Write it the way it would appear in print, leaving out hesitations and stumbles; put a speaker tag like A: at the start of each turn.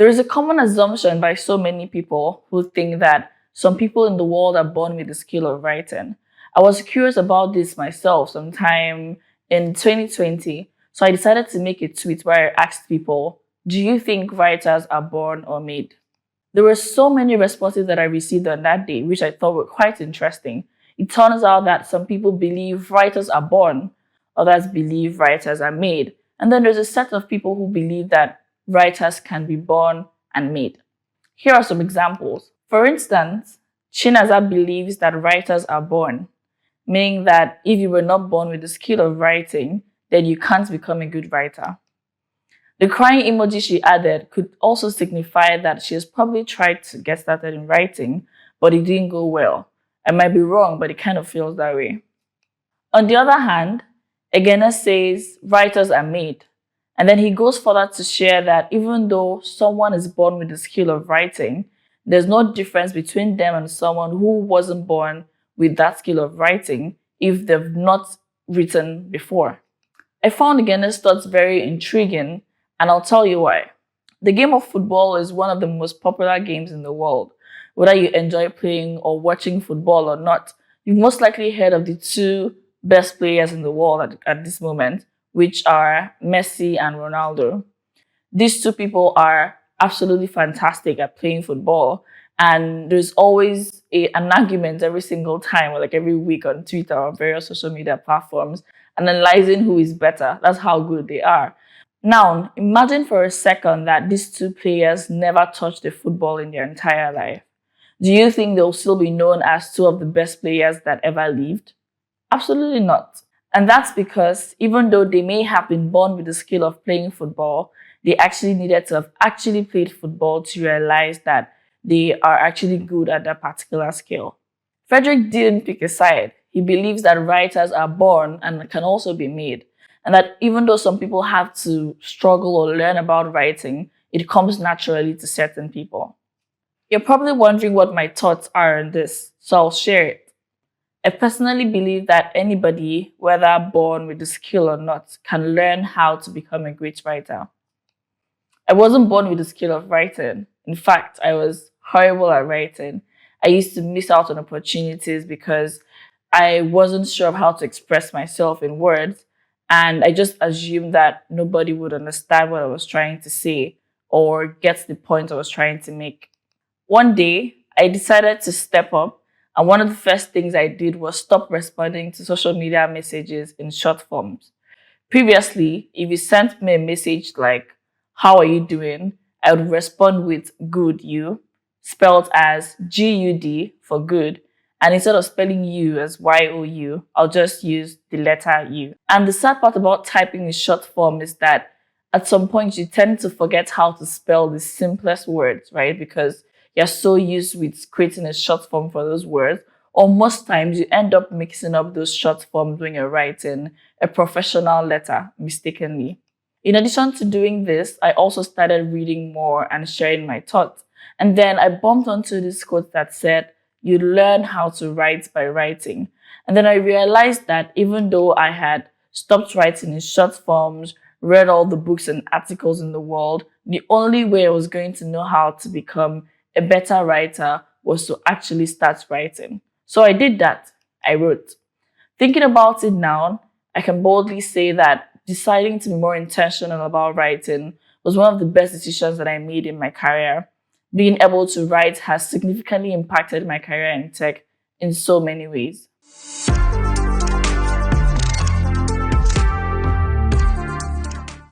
A: There is a common assumption by so many people who think that some people in the world are born with the skill of writing. I was curious about this myself sometime in 2020, so I decided to make a tweet where I asked people, do you think writers are born or made? There were so many responses that I received on that day, which I thought were quite interesting. It turns out that some people believe writers are born, others believe writers are made. And then there's a set of people who believe that writers can be born and made. Here are some examples. For instance, Chinaza believes that writers are born, meaning that if you were not born with the skill of writing, then you can't become a good writer. The crying emoji she added could also signify that she has probably tried to get started in writing, but it didn't go well. I might be wrong, but it kind of feels that way. On the other hand, Egena says writers are made. And then he goes further to share that even though someone is born with the skill of writing, there's no difference between them and someone who wasn't born with that skill of writing if they've not written before. I found Egena's thoughts very intriguing, and I'll tell you why. The game of football is one of the most popular games in the world. Whether you enjoy playing or watching football or not, you've most likely heard of the two best players in the world at this moment, which are Messi and Ronaldo. These two people are absolutely fantastic at playing football, and there's always an argument every single time, or like every week on Twitter or various social media platforms, analyzing who is better. That's how good they are. Now, imagine for a second that these two players never touched a football in their entire life. Do you think they'll still be known as two of the best players that ever lived? Absolutely not. And that's because even though they may have been born with the skill of playing football, they actually needed to have actually played football to realize that they are actually good at that particular skill. Frederick didn't pick a side. He believes that writers are born and can also be made, and that even though some people have to struggle or learn about writing, it comes naturally to certain people. You're probably wondering what my thoughts are on this, so I'll share it. I personally believe that anybody, whether born with the skill or not, can learn how to become a great writer. I wasn't born with the skill of writing. In fact, I was horrible at writing. I used to miss out on opportunities because I wasn't sure of how to express myself in words, and I just assumed that nobody would understand what I was trying to say or get the point I was trying to make. One day, I decided to step up, and one of the first things I did was stop responding to social media messages in short forms. Previously, if you sent me a message like, "How are you doing?" I would respond with "good, you," spelled as GUD for good, and instead of spelling you as YOU, I'll just use the letter U. And the sad part about typing in short form is that at some point you tend to forget how to spell the simplest words, right? Because you're so used with creating a short form for those words, or most times you end up mixing up those short forms when you're writing a professional letter mistakenly. In addition to doing this, I also started reading more and sharing my thoughts. And then I bumped onto this quote that said, "You learn how to write by writing." And then I realized that even though I had stopped writing in short forms, read all the books and articles in the world, the only way I was going to know how to become a better writer was to actually start writing. So I did that. I wrote. Thinking about it now, I can boldly say that deciding to be more intentional about writing was one of the best decisions that I made in my career. Being able to write has significantly impacted my career in tech in so many ways.